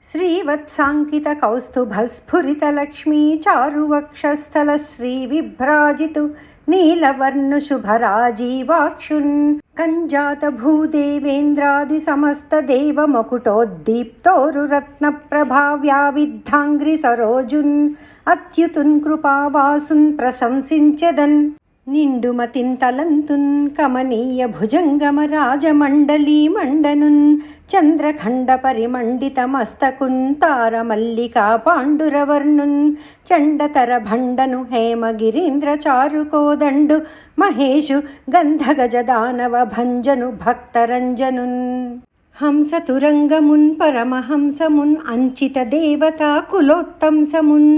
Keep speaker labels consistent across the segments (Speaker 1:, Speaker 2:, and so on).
Speaker 1: శ్రీవత్సాంకిత కౌస్తుభస్ఫురితలక్ష్మీ చారువక్షస్థల శ్రీవిభ్రాజితు నీలవర్ణ శుభరాజీవాక్షున్ కంజాత భూదేవేంద్రాది సమస్త దేవమకుటోద్దీప్తోరురత్న ప్రభావ్యావిద్ధాంగ్రి సరోజున్ అత్యుతున్ కృపావాసున్ ప్రశంసించెదన్ నిండుమతిన్ తలంతున్ కమనీయ భుజంగమ రాజమండలీ మండనున్ చంద్రఖండ పరిమండిత మస్తకున్ తారమల్లికా పాండురవర్ణున్ చండతర భండను హేమగిరీంద్ర చారుకోదండు మహేషు గంధగజ దానవ భంజను భక్తరంజనున్ హంసతురంగమున్ పరమహంసమున్ అంచిత దేవతా కులోత్తంసమున్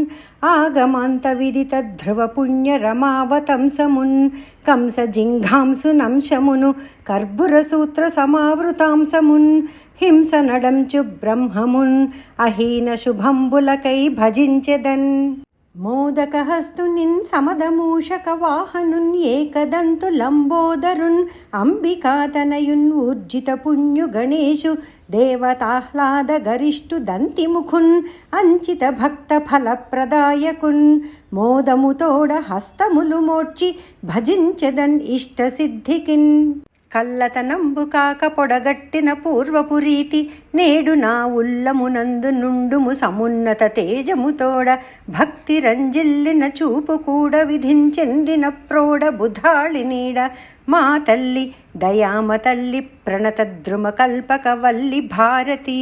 Speaker 1: ఆగమాంత విదిత ధ్రువ పుణ్య రమావతంసమున్ కంస జింఘాంసునంశమును కర్బుర సూత్ర సమావృతాంసమున్ హింస నడంచు బ్రహ్మమున్ అహీన శుభంబులకై భజించెదన్ మోదకహస్తునిన్ సమదమూషక వాహనున్ ఏకదంతు లంబోదరున్ అంబికాతనయున్ ఊర్జిత పుణ్యు గణేషు దేవతాహ్లాద గరిష్టు దంతిముఖున్ అంచిత భక్త ఫలప్రదాయకున్ మోదముతోడ హస్తములు మోడ్చి భజించెదన్ ఇష్టసిద్ధికిన్ కల్లతనంబు కాక పొడగట్టిన పూర్వపు రీతి నేడు నా ఉల్లమునందు నుండుము సమున్నత తేజముతోడ భక్తి రంజిల్లిన చూపు కూడా విధించెందిన ప్రోడ బుధాళి నీడ మా తల్లి దయామ తల్లి ప్రణత ద్రుమ కల్పక వల్లి భారతీ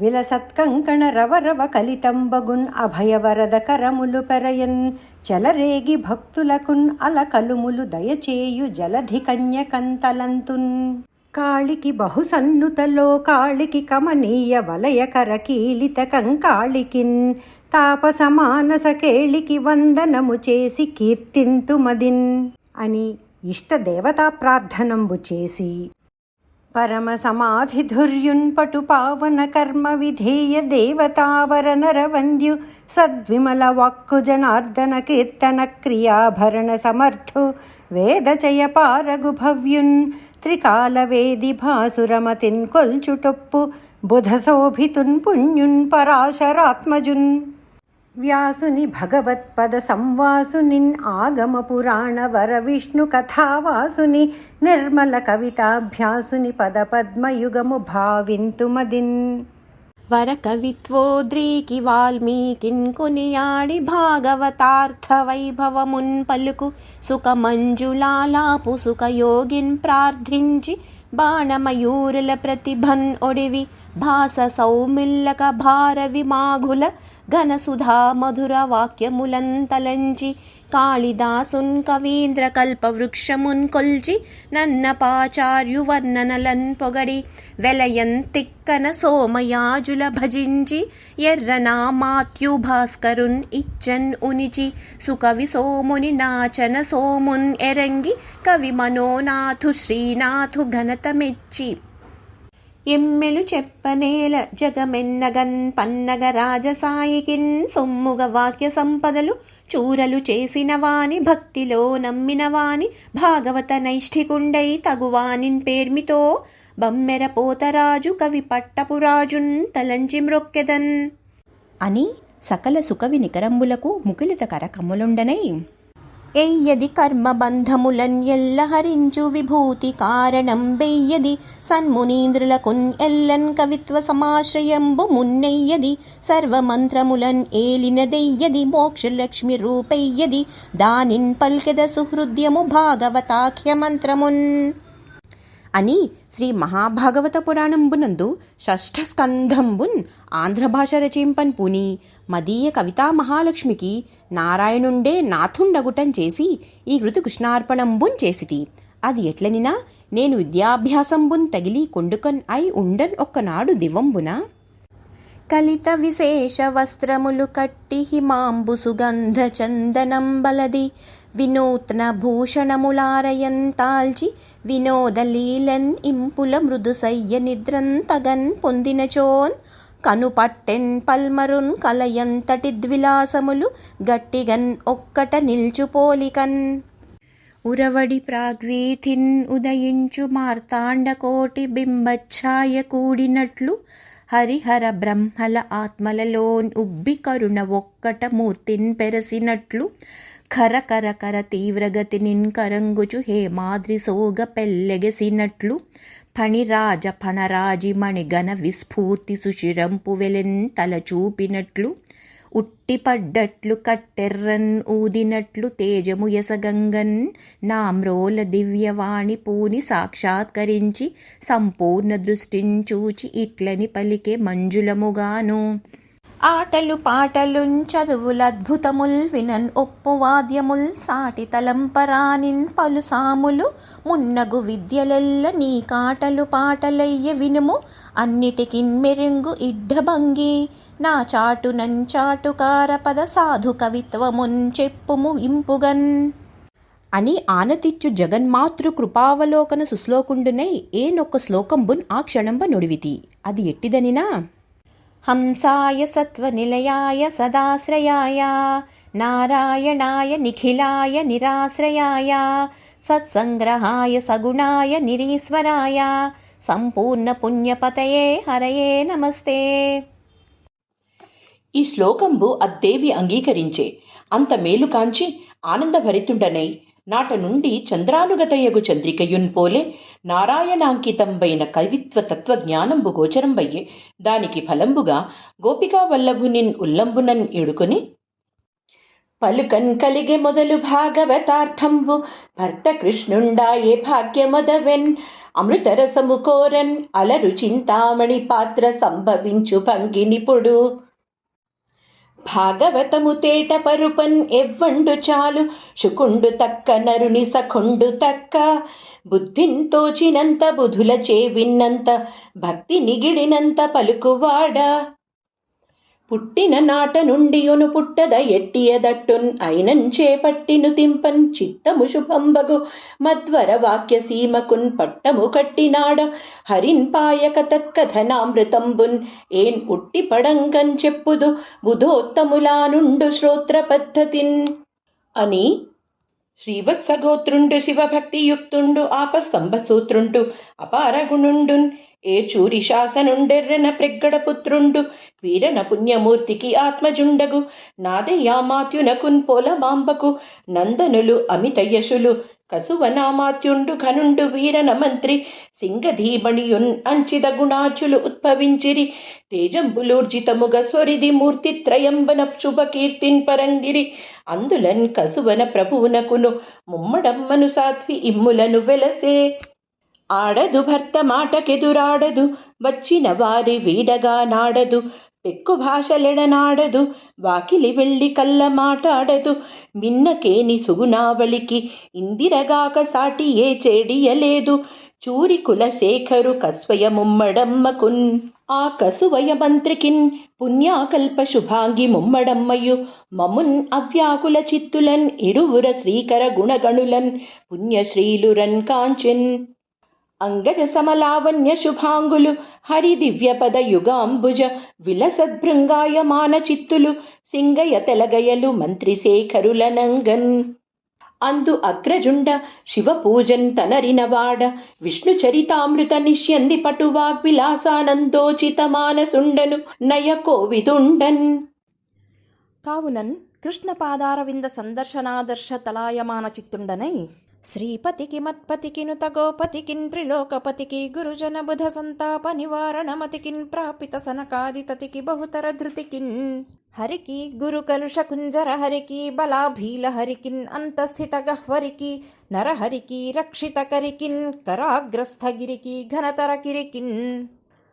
Speaker 1: విలసత్కంకణ రవరవ కలితంబగున్ అభయవరద కరములు పెరయన్ చలరేగి భక్తులకున్ అలకలుములు దయచేయు జలధి కన్యకంతలంతున్ కాళికి బహుసన్నుతలో కాళికి కమనీయ వలయకర కీలిత కంకాళికిన్ తాపసమానస కేళికి వందనము చేసి కీర్తింతుమదిన్ అని ఇష్టదేవతా ప్రార్థనంబు చేసి పరమ సమాధిధుర్యున్ పటు పావన కర్మ విధేయ దేవతావర నరవంద్యు సద్విమల వాక్కు జనార్దన కీర్తన క్రియాభరణ సమర్థు వేదచయ పారగు భవ్యున్ త్రికాల వేది భాసురమతిన్ కొల్చుటొప్పు బుధశోభితున్ పుణ్యున్ పరాశరాత్మజున్ వ్యాసుని భగవత్పద సంవాసునిన్ ఆగమ పురాణ వర విష్ణు కథావాసుని నిర్మల కవితాభ్యాసుని పద పద్మయుగము భావింతుమదిన్
Speaker 2: వర కవిత్వోద్రీకి వాల్మీకిన్ కొనియాడి భాగవతార్థ వైభవమున్ పలుకు సుఖ మంజులాలాపు సుఖయోగిన్ ప్రార్థించి బాణమయూరుల ప్రతిభన్ ఒడివి భాస సౌమిల్లక భారవి మాఘుల ఘనసుధా మధుర వాక్యములంతలంచి కాళిదాసున్ కవీంద్ర కల్పవృక్షమున్ కొల్చి నన్నపాచార్యు వర్ణనలన్ పొగడి వెలయన్ తిక్కన సోమయాజుల భజించి ఎర్రనా మాత్యు భాస్కరున్ ఇచ్చన్ ఉనిచి సుకవి సోముని నాచన సోమున్ ఎరంగి కవి మనోనాథు శ్రీనాథు ఘనత మెచ్చి ఎమ్మెలు చెప్పనేల జగమెన్నగన్ పన్నగ రాజసాయికిన్ సొమ్ముగ వాక్య సంపదలు చూరలు చేసిన వాని భక్తిలో నమ్మిన వాని భాగవత నైష్ఠికుండై తగువానిన్ పేర్మితో బమ్మెర పోతరాజు కవి పట్టపురాజున్ తలంచి మ్రొక్కెదన్ అని సకల సుకవి నికరంబులకు ముకిలిత కరకమ్ములుండనై ఎయ్యది కర్మబంధములన్ ఎల్ల హరించు విభూతి కారణం బెయ్యది సన్మునీంద్రులకున్ ఎల్లన్ కవిత్వ సమాశ్రయంబు మున్నెయ్యది సర్వమంత్రములన్ ఏలినదెయ్యది మోక్షలక్ష్మి రూపెయ్యది దానిన్ పల్కెద సుహృద్యము భాగవతాఖ్యమంత్రమున్ అని శ్రీ మహాభాగవత పురాణంబునందు షష్ఠ స్కంధంబున్ ఆంధ్ర భాష రచింపన్ పుని మదీయ కవితా మహాలక్ష్మికి నారాయణుండే నాథుండగుటం చేసి ఈ కృతి కృష్ణార్పణంబున్ చేసితి. అది ఎట్లనినా నేను విద్యాభ్యాసంబున్ తగిలి కొండుకన్ అయి ఉండన్ ఒక్కనాడు దివంబున కలిత విశేష వస్త్రములు కట్టి హిమాంబు సుగంధ చందనం బలది వినూత్న భూషణములారయంతాల్చి వినోదలీలన్ ఇంపుల మృదుసయ్య నిద్రన్ తగన్ పొందినచోన్ కనుపట్టెన్ పల్మరున్ కలయంతటి ద్విలాసములు గట్టిగన్ ఒక్కట నిల్చుపోలికన్ ఉరవడి ప్రాగ్వీథిన్ ఉదయించు మార్తాండకోటి బింబఛాయ కూడినట్లు హరిహర బ్రహ్మల ఆత్మలలోన్ ఉబ్బి కరుణ ఒక్కట మూర్తిన్ పెరసినట్లు ఖర కర కర తీవ్రగతినిన్ కరంగుచు హేమాద్రి సోగ పెల్లెగసినట్లు ఫణిరాజ ఫణరాజి మణిగణ విస్ఫూర్తి సుశిరంపు వెలెన్ తల చూపినట్లు ఉట్టిపడ్డట్లు కట్టెర్రన్ ఊదినట్లు తేజము యసగంగన్ నామ్రోల దివ్యవాణి పూని సాక్షాత్కరించి సంపూర్ణ దృష్టించూచి ఇట్లని పలికే మంజులముగాను. ఆటలు పాటలున్ చదువులద్భుతముల్ వినన్ ఒప్పు వాద్యముల్ సాటి తలంపరానిన్ పలు సాములు మున్నగు విద్యలెల్ల నీ కాటలు పాటలయ్య వినుము అన్నిటికిన్ మెరుంగు ఇడ్డభంగి నా చాటునంచాటుకార పద సాధు కవిత్వమున్ చెప్పుము ఇంపుగన్ అని ఆనతిచ్చు జగన్మాతృ కృపావలోకన సుశ్లోకుండునై ఏనొక్క శ్లోకంబున్ ఆ క్షణంబ నుడివితి. అది ఎట్టిదనినా హంసాయ సత్వనిలయాయ సదాశ్రయాయ నారాయణాయ నిఖిలాయ నిరాశ్రయాయ సత్సంగ్రహాయ సగుణాయ నిరీశ్వరాయ సంపూర్ణ పుణ్యపతయే హరయే నమస్తే.
Speaker 3: ఈ శ్లోకంబు అద్దేవి అంగీకరించే అంత మేలు కాంచి ఆనందభరితుండనై నాట నుండి చంద్రానుగతయగు చంద్రికయున్ పోలే నారాయణాంకితంబైన కవిత్వ తత్వజ్ఞానంబు గోచరంబయ్యే దానికి ఫలంబుగా గోపికా వల్లభునిన్ ఉల్లంబునన్ ఎడుకొని పలుకన్ కలిగే మొదలు భాగవతార్థంబు భర్త కృష్ణుండాయే భాగ్యమొదవెన్ అమృతరసము కోరన్ అలరు చింతామణి పాత్ర సంభవించు భంగినిపుడు భాగవతము తేట పరుపన్ ఎవ్వండు చాలు శుకుండు తక్క నరుని సఖుండు తక్క బుద్ధిన్ తోచినంత బుధుల చేవిన్నంత భక్తి నిగిడినంత పలుకువాడ పుట్టిన నాట నుండియును పుట్టద ఎట్టియదట్టున్ అయినం చేపట్టిను తింపన్ చిత్తము శుభంబగు మధ్వర వాక్య సీమకున్ పట్టము కట్టినాడ హరిన్ పాయక తత్కథనామృతంబున్ ఏన్ ఉట్టి పడంగన్ చెప్పుదు బుధోత్తములా నుండు శ్రోత్ర పద్ధతిన్ అని శ్రీవత్సగోత్రుండు శివభక్తియుక్తుండు ఆపస్తంభ సూత్రుండు అపారగుణుండున్ ఏచూరి శాసనుండెర్రన ప్రెగ్గడపుత్రుండు వీరన పుణ్యమూర్తికి ఆత్మజుండగు నాదయామాత్యునకున్ పోలమాంబకు నందనులు అమిత యశులు కసువనామాత్యుండు ఘనుండు వీరన మంత్రి సింగధీమణియున్ అంచిత గుణాచులు ఉద్భవించిరి తేజంబులూర్జితముగ సొరిది మూర్తిత్రయంబన శుభకీర్తిన్ పరంగిరి అందులన్ కసువన ప్రభువునకును ముమ్మడమ్మను సాధ్వి ఇమ్ములను వెలసే ఆడదు భర్త మాటకెదురాడదు వచ్చిన వారి వీడగా నాడదు పెక్కు భాషలెడనాడదు వాకిలి వెళ్ళి కల్ల మాటాడదు మిన్నకేని సుగుణావళికి ఇందిరగాక సాటి ఏ చేడియలేదు చూరి కులశేఖరు కస్వయ ముమ్మడమ్మకున్ ఆ కసువయ మంత్రికిన్ పుణ్యాకల్ప శుభాంగి ముమ్మడమ్మయు మమున్ అవ్యాకుల చిత్తులన్ ఇరువుర శ్రీకర గుణగణులన్ పుణ్యశ్రీలురన్ కాంచెన్ అంగజ సమలావణ్య శుభాంగులు హరి దివ్యపద యుగాంబుజ విలసద్భృంగాయమాన చిత్తులు సింగయ తెలగయలు మంత్రిశేఖరులనంగన్ అందు అగ్రజుండ శివపూజన్ తనరినవాడ విష్ణు చరితామృత నిష్యంది పటువాగ్విలాసానందోచిత మానసుండను నయ కోవిదుండన్
Speaker 2: కావునన్ కృష్ణ పాదారవింద సందర్శనాదర్శ తలాయమాన చిత్తుండనై శ్రీపతికి మత్పతికినుత గోపతికిన్ త్రిలోకపతికి గురుజన బుధ సంతాప నివారణమతికిన్ ప్రాపిత సనకాదితతికి బహుతర ధృతికిన్ హరికి గురు కలుష కుంజర హరికి బలాభీల హరికిన్ అంతస్థిత గహ్వరికి నరహరికి రక్షిత కరికిన్ కరాగ్రస్థగిరికి ఘనతర కిరికిన్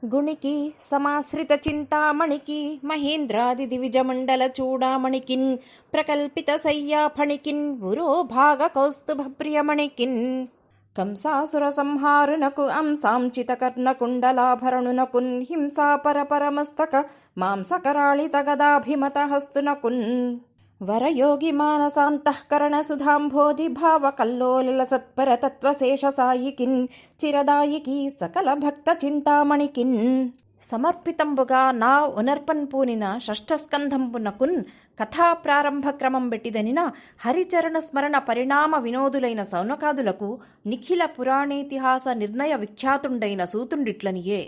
Speaker 2: గుణికి సమాశ్రిత చింతామణికి మహేంద్రాది దివిజమండల చూడామణికిన్ ప్రకల్పిత సయ్యాఫణికిన్ ఉరో భాగ కౌస్తుభ ప్రియమణికిన్ కంసాసుర సంహారునకు అంశాంచిత కర్ణకుండలాభరణునకున్ హింసా పరపరమస్తక మాంసకరాళిత గదాభిమత హస్తునకున్ వరయోగి మానసాంతఃకరణ సుధాంభోధి భావ కల్లోల సత్పర తత్వశేష సాయికిన్ చిరదాయికి సకల భక్త చింతామణికిన్ సమర్పితంబుగా నా ఉనర్పన్ పూనిన షష్ఠస్కంధంబునకున్ కథా ప్రారంభ క్రమం బెట్టిదనిన హరిచరణ స్మరణ పరిణామ వినోదులైన సౌనకాదులకు నిఖిల పురాణేతిహాస నిర్ణయ విఖ్యాతుండైన సూతుండిట్లనియే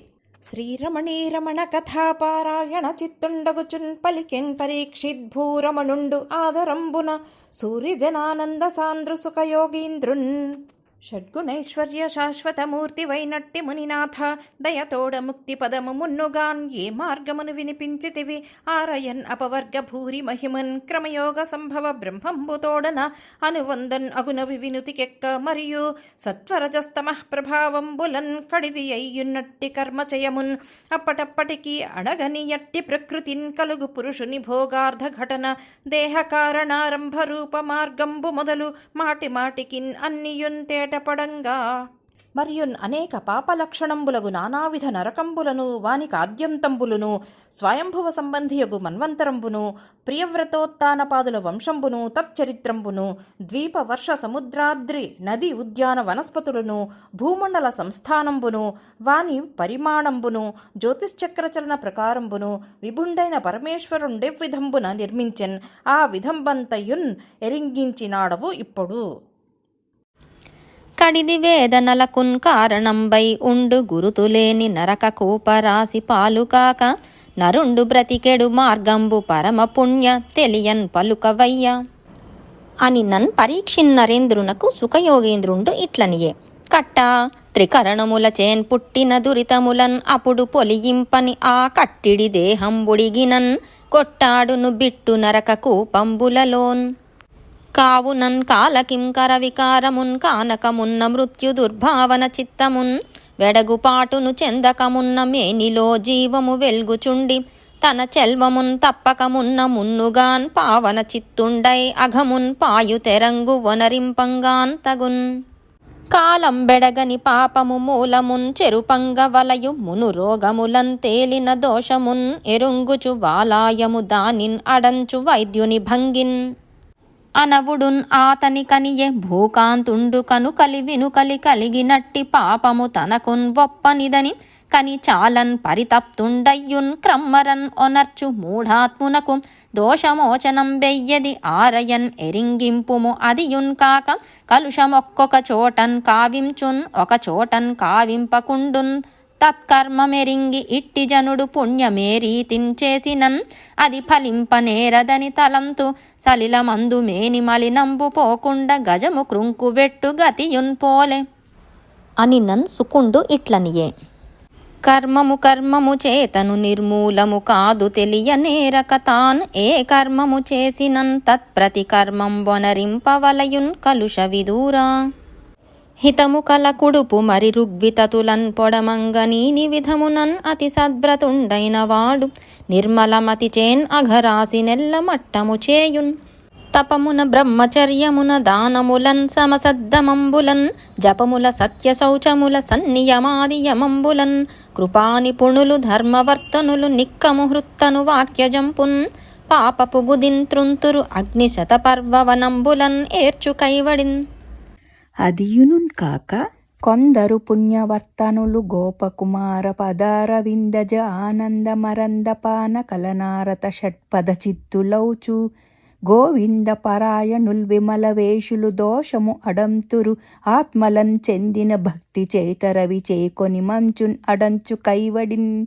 Speaker 2: శ్రీరమణీ రమణ కథాపారాయణ చిత్తుండగుచున్ పలికెన్ పరీక్షిద్భూరమణుండు ఆదరంబున సూర్యజనానంద సాంద్రు సుఖయోగీంద్రున్. షడ్గుణైశ్వర్య శాశ్వతమూర్తి వైనట్టి మునినాథ దయతోడ ముక్తి పదము మున్నుగాన్ ఏ మార్గమును వినిపించితివి ఆరయన్ అపవర్గ భూరి మహిమన్ క్రమయోగ సంభవ బ్రహ్మంబుతోడన అనువందన్ అగునవి వినుతికెక్క మరియు సత్వరజస్తమ ప్రభావంబులన్ కడిది అయ్యున్నట్టి కర్మచయమున్ అప్పటప్పటికి అడగనియట్టి ప్రకృతిన్ కలుగు పురుషుని భోగార్ధ ఘటన దేహ కారణారంభ రూప మార్గంబు మొదలు మాటి మాటికిన్ అన్నియున్ తేటపడంగా మరియున్ అనేక పాపలక్షణంబులగు నానావిధ నరకంబులను వానికి ఆద్యంతంబులును స్వయంభువ సంబంధియగు మన్వంతరంబును ప్రియవ్రతోత్తానపాదుల వంశంబును తచ్చరిత్రంబును ద్వీప వర్ష సముద్రాద్రి నది ఉద్యాన వనస్పతులను భూమండల సంస్థానంబును వాని పరిమాణంబును జ్యోతిశ్చక్రచలన ప్రకారంబును విభుండైన పరమేశ్వరుండెవ్విధంబున నిర్మించెన్ ఆ విధంబంతయున్ ఎరింగించినాడవు ఇప్పుడు.
Speaker 4: కడిది వేదనలకున్ కారణంబై ఉండు గురుతులేని నరక కూపరాశి పాలుకాక నరుండు బ్రతికెడు మార్గంబు పరమ పుణ్య తెలియన్ పలుకవయ్య అని నన్ పరీక్షిన్ నరేంద్రునకు సుఖయోగేంద్రుండు ఇట్లనియే. కట్టా త్రికరణముల చేన్ పుట్టిన దురితములన్ అప్పుడు పొలియింపని ఆ కట్టిడి దేహంబుడిగినన్ కొట్టాడును బిట్టు నరక కూపంబులలోన్. కావునన్ కాలకింకర వికారమున్ కానకమున్న మృత్యు దుర్భావన చిత్తమున్ వెడగుపాటును చెందకమున్న మేనిలో జీవము వెల్గుచుండి తన చెల్వమున్ తప్పకమున్న మున్నుగాన్ పావన చిత్తుండై అఘమున్ పాయు తెరంగు వనరింపంగాన్ తగున్. కాలం బెడగని పాపము మూలమున్ చెరుపంగ వలయు మును రోగములన్ తేలిన దోషమున్ ఎరుంగుచు వాలాయము దానిన్ అడంచు వైద్యుని భంగిన్. అనవుడున్ ఆతని కనియే భూకాంతుండు కనుకలి వినుకలి కలిగినట్టి పాపము తనకున్ ఒప్పనిదని కని చాలన్ పరితప్తుండయ్యున్ క్రమ్మరన్ ఒనర్చు మూఢాత్మునకు దోషమోచనం బెయ్యది ఆరయన్ ఎరింగింపుము అదియున్ కాక కలుషమొక్కొక చోటన్ కావించున్ ఒక చోటన్ కావింపకుండున్. తత్కర్మమెరింగి ఇట్టి జనుడు పుణ్యమే రీతిన్ చేసినన్ అది ఫలింపనేరదని తలంతు సలిలమందు మేని మలినంబు పోకుండ గజము కృంకు వెట్టు గతియున్ పోలే అని నన్ సుకుండు ఇట్లనియే. కర్మము చేతను నిర్మూలము కాదు తెలియనేరక తాన్ ఏ కర్మము చేసినన్ తత్ప్రతి కర్మం వనరింపవలయున్ కలుష విదూరా. హితము కల కుడుపు మరి రుగ్వితతులన్ పొడమంగనీని విధమునన్ అతి సద్వ్రతుండైన వాడు నిర్మలమతి చేన్ అఘరాసి నెల్ల మట్టము చేయున్. తపమున బ్రహ్మచర్యమున దానములన్ సమసద్దమంబులన్ జపముల సత్య శౌచముల సన్నియమాది యమంబులన్ కృపానిపుణులు ధర్మవర్తనులు నిక్కము హృత్తను వాక్యజంపున్ పాపపు గుదిన్ త్రుంతురు అగ్నిశత పర్వవనంబులన్ ఏర్చు కైవడిన్.
Speaker 1: అదియునున్ కాక కొందరు పుణ్యవర్తనులు గోపకుమార పదార విందజ ఆనంద మరందపాన కలనారత షట్పద చిత్తులౌచు గోవింద పరాయణుల్ విమల వేషులు దోషము అడంతురు ఆత్మలన్ చెందిన భక్తి చేతరవి చేకొని మంచున్ అడంచు కైవడిన్.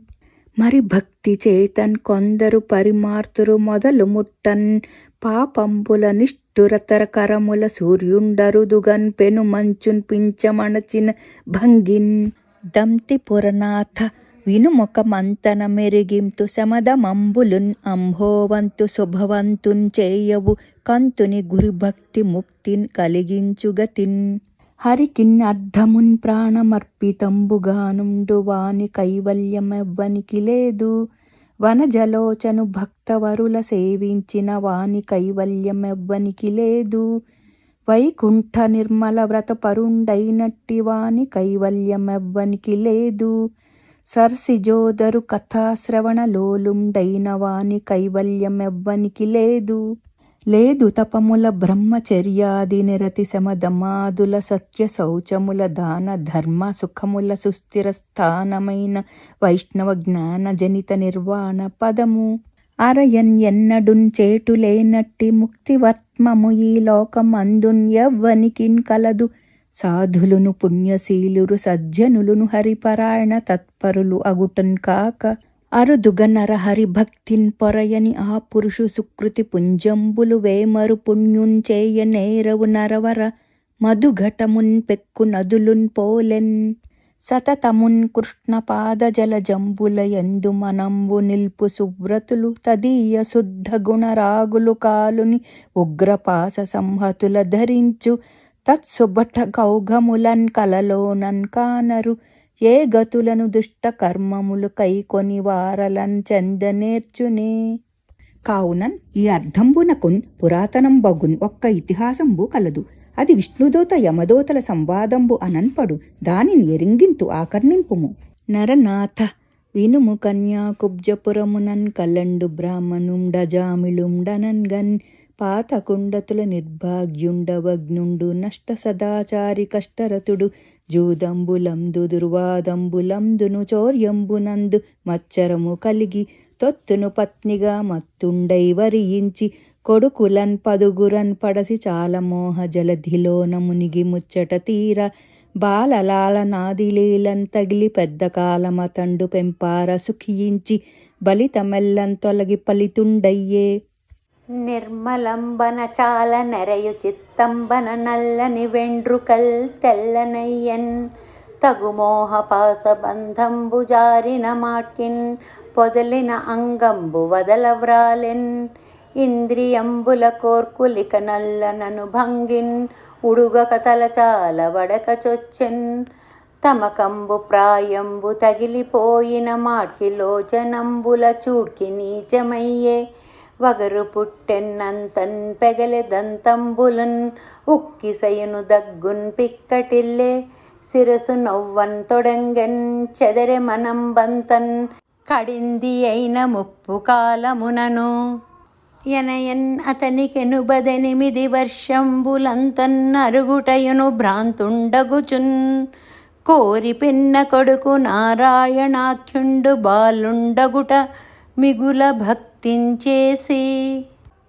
Speaker 1: మరి భక్తి చేతన్ కొందరు పరిమార్తురు మొదలు ముట్టన్ పాపంబుల నిష్ఠురతర కరముల సూర్యుండరుదుగన్ పెను మంచున్ పించమణచిన భంగిన్. దంతి పురనాథ వినుమొక మంతన మెరిగింతు శమదమంబులున్ అంహోవంతు శుభవంతున్ చేయవు కంతుని గురుభక్తి ముక్తిన్ కలిగించుగతిన్. హరికిన్ అర్ధమున్ ప్రాణమర్పితంబుగానుండు వాని కైవల్యమెవ్వనికి లేదు వనజలోచను భక్తవరుల సేవించిన వాని కైవల్యమెవ్వనికి లేదు. వైకుంఠ నిర్మల వ్రత పరుండైనట్టి వాని కైవల్యమెవ్వనికి లేదు. సర్సిజోదరు కథాశ్రవణ లోలుండైన వాని కైవల్యమెవ్వనికి లేదు. లేదు తపముల బ్రహ్మచర్యాది నిరతి శమదమాదుల సత్య శౌచముల దాన ధర్మ సుఖముల సుస్థిర స్థానమైన వైష్ణవ జ్ఞాన జనిత నిర్వాణ పదము అరయన్ ఎన్నడున్ చేటులేనట్టి ముక్తివర్త్మము ఈ లోకమందున్ ఎవ్వనికిన్ కలదు. సాధులును పుణ్యశీలురు సజ్జనులును హరిపరాయణ తత్పరులు అగుటన్ కాక అరుదుగ నరహరి భక్తిన్ పొరయని ఆ పురుషు సుకృతి పుంజంబులు వేమరు పుణ్యున్ చేయ నేరవు నరవర మధుఘటమున్ పెక్కు నదులున్ పోలెన్ సతతమున్ కృష్ణ పాద జల జంబుల యందు మనంబు నిల్పు సువ్రతులు తదీయ శుద్ధ గుణరాగులు కాలుని ఉగ్రపాస సంహతుల ధరించు తత్సుభట గౌఘములన్ కలలోనన్ కానరు ఏ గతులను దుష్ట కర్మములు కైకొని వారలన్ చెందనేర్చునే. కావునన్ ఈ అర్థంబునకున్ పురాతనం బగున్ ఒక్క ఇతిహాసంబు కలదు. అది విష్ణుదూత యమదూతల సంవాదంబు అనన్పడు. దానిని ఎరింగింతు ఆకర్ణింపుము. నరనాథ వినుము కన్యాకుబ్జపురమునన్ కలండు బ్రాహ్మణుండజామిళుండనన్గన్ పాతకుండతుల నిర్భాగ్యుండవగ్నుండు నష్ట సదాచారి కష్టరతుడు జూదంబులందు దుర్వాదంబులందును చౌర్యంబునందు మచ్చరము కలిగి తొత్తును పత్నిగా మత్తుండై వరించి కొడుకులన్ పదుగురన్ పడసి చాలా మోహ జలధిలోన మునిగి ముచ్చట తీర బాలలాల నాదిలీలన్ తగిలి పెద్ద కాలమతండు పెంపార సుఖించి బలితమెల్లం తొలగి పలితుండయ్యే.
Speaker 5: నిర్మలంబన చాల నెరయు చిత్తంబన నల్లని వెండ్రుకల్ తెల్లనయ్యన్ తగుమోహ పాసబంధంబు జారిన మాట్కిన్ పొదలిన అంగంబు వదలవ్రాలెన్ ఇంద్రియంబుల కోర్కులిక నల్లనను భంగిన్ ఉడుగక తలచాల వడక చొచ్చెన్ తమకంబు ప్రాయంబు తగిలిపోయిన మాట్కిలోచనంబుల చూడ్కి నీచమయ్యే వగరు పుట్టెన్నంతన్ పెగలె దంతంబులన్ ఉక్కిసయును దగ్గున్ పిక్కటిల్లే శిరసు నవ్వన్ తొడంగెన్ చెదరె మనంబంతన్ కడింది అయిన ముప్పు కాలమునను ఎనయన్ అతనికెను 18 వర్షంబులంతన్ అరుగుటయును భ్రాంతుండగుచున్ కోరి పిన్న కొడుకు నారాయణాఖ్యుండు బాలుండగుట మిగుల భక్తించేసి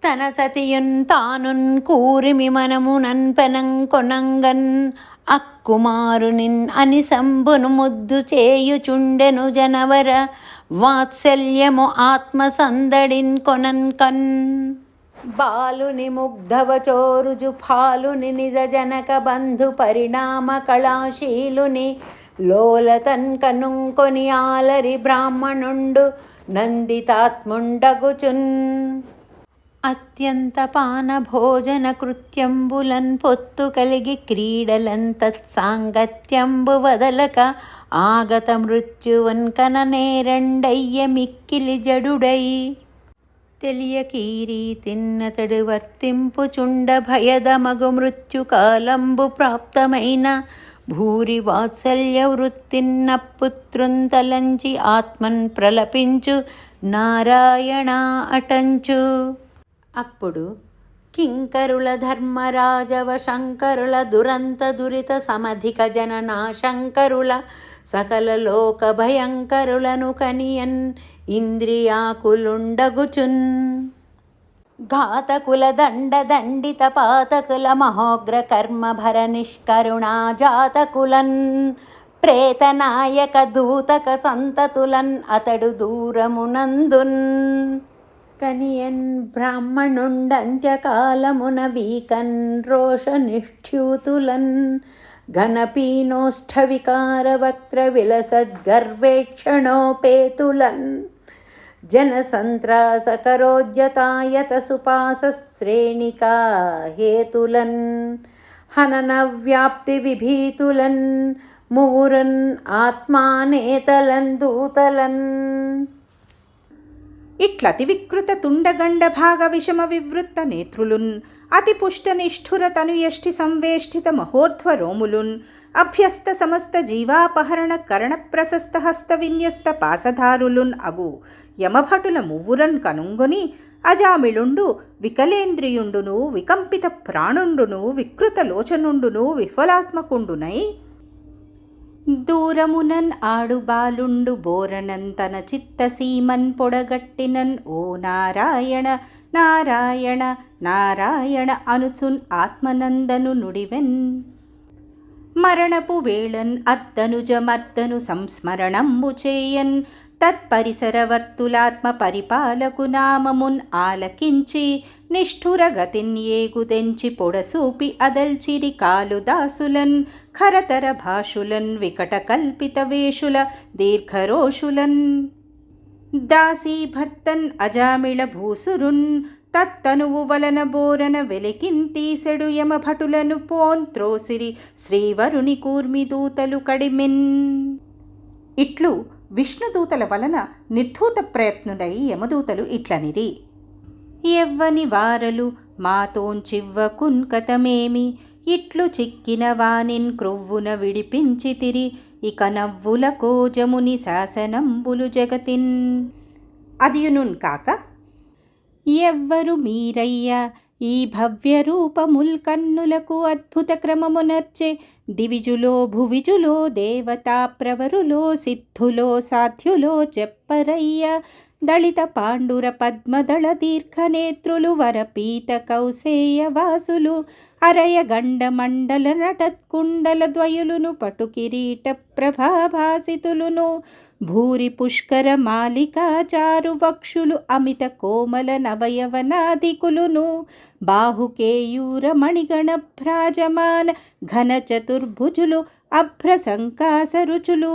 Speaker 5: తన సతియున్ తానున్ కూరిమి మనమునన్ పెనం కొనంగన్ అక్కుమారునిన్ అని సంబును ముద్దు చేయుచుండెను జనవర వాత్సల్యము ఆత్మ సందడిన్ కొనన్ కన్ బాలుని ముగ్ధవచోరుజు ఫాలుని నిజ జనక బంధు పరిణామ కళాశీలుని లోలతన్ కనుంకొని ఆలరి బ్రాహ్మణుండు నందితాత్ముండగుచున్ అత్యంత పాన భోజన కృత్యంబులన్ పొత్తు కలిగి క్రీడలన్ తత్సాంగత్యంబు వదలక ఆగత మృత్యువన్ కననేరండయ్య మిక్కిలి జడుడై తెలియకీరి తిన్నతడు వర్తింపుచుండ భయదమగు మృత్యుకాలంబు ప్రాప్తమైన భూరి వాత్సల్య వృత్తిన్నపుత్రుంతలంచి ఆత్మన్ ప్రలపించు నారాయణ అటంచు. అప్పుడు కింకరుల ధర్మరాజవ శంకరుల దురంత దురిత సమధిక జననా శంకరుల సకల లోక భయంకరులను కనియన్ ఇంద్రియాకులుండగుచున్ ఘాతకుల దండిత పాతకుల మహోగ్ర కర్మభర నిష్కరుణా జాతకులన్ ప్రేతనాయక దూతక సంతతులన్ అతడు దూరమునందున్ కనియన్ బ్రాహ్మణుండంత్యకాలమున వీకన్ రోష నిష్ఠ్యూతులన్ ఘనపీనోష్ఠ వికార వక్ర విలసద్గర్వేక్షణోపేతులన్ జన సంత్రాసకరోజ్యతాయత సుపాస శ్రేణికా హేతులన్ హనన వ్యాప్తి విభీతులన్ మువురన్ ఆత్మానేతలన్ దూతలన్.
Speaker 2: ఇట్లతి వికృత తుండగండ భాగ విషమ వివృత్త నేత్రులున్ అతి పుష్ట నిష్ఠుర తనుయష్టి సంవేష్టిత మహోర్ధ్వ రోములున్ అభ్యస్త సమస్త జీవాపహరణ కరణ ప్రశస్త హస్త విన్యస్త పాసధారులున్ అగు యమభటుల మువ్వురన్ కనుంగొని అజామిళుండు వికలేంద్రియుండును వికంపిత ప్రాణుండును వికృత లోచనుండును విఫలాత్మకుండునై దూరమునన్ ఆడు బాలుండు బోరనన్ తన చిత్తసీమన్ పొడగట్టినన్ ఓ నారాయణ నారాయణ నారాయణ అనుచున్ ఆత్మనందను నుడివెన్ మరణపు వేళన్ అత్తనుజమర్దను సంస్మరణంబు చేయన్ తత్పరిసరవర్తులాత్మ పరిపాలకు నామమున్ ఆలకించి నిష్ఠురగతిన్ ఏగుదెంచి పొడసూపి అదల్చిరి కాలుదాసులన్ ఖరతర భాషులన్ వికట కల్పిత వేషుల దీర్ఘరోషులన్ దాసీభర్తన్ అజామిళ భూసురున్ తత్తనువు వలన బోరన వెలికింతీసెడు యమభటులను పోంత్రోసిరి శ్రీవరుని కూర్మిదూతలు కడిమిన్. ఇట్లు విష్ణుదూతల వలన నిర్ధూత ప్రయత్నుడై యమదూతలు ఇట్లనిరి. ఎవ్వని వారలు మాతోంచివ్వకున్ కతమేమి ఇట్లు చిక్కిన వానిన్ క్రొవ్వున విడిపించితిరి ఇక నవ్వుల కోజముని శాసనంబులు జగతిన్. అదియునున్ కాక ఎవ్వరు మీరయ్యా ఈ భవ్య రూపముల్ కన్నులకు అద్భుత క్రమమునర్చే దివిజులో భువిజులో దేవతా ప్రవరులో సిద్ధులో సాధ్యులో చెప్పరయ్య దళిత పాండుర పద్మదళ దీర్ఘనేత్రులు వరపీత కౌసేయ వాసులు అరయ గండ మండల నటత్కుండల ద్వయులును పటు కిరీట ప్రభాభాసితులును భూరి పుష్కర మాలికాచారు వక్షులు అమిత కోమల నవయవనాదికులును బాహుకేయూర మణిగణ భ్రాజమాన ఘన చతుర్భుజులు అభ్రసంకాస రుచులు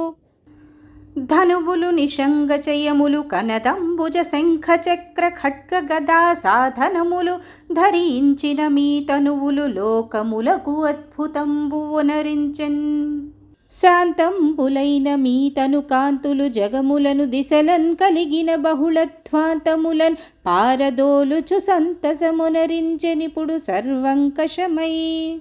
Speaker 2: ధనువులు నిషంగచయములు కనదంబుజ శంఖ చక్ర ఖడ్గ గదా సాధనములు ధరించిన మీ తనువులు లోకములకు అద్భుతంబునరించెన్. శాంతంబులైన మీ తను కాంతులు జగములను దిశలన్ కలిగిన బహుళధ్వాంతములన్ పారదోలుచు సంతసమునరించెనిపుడు సర్వంకషమై.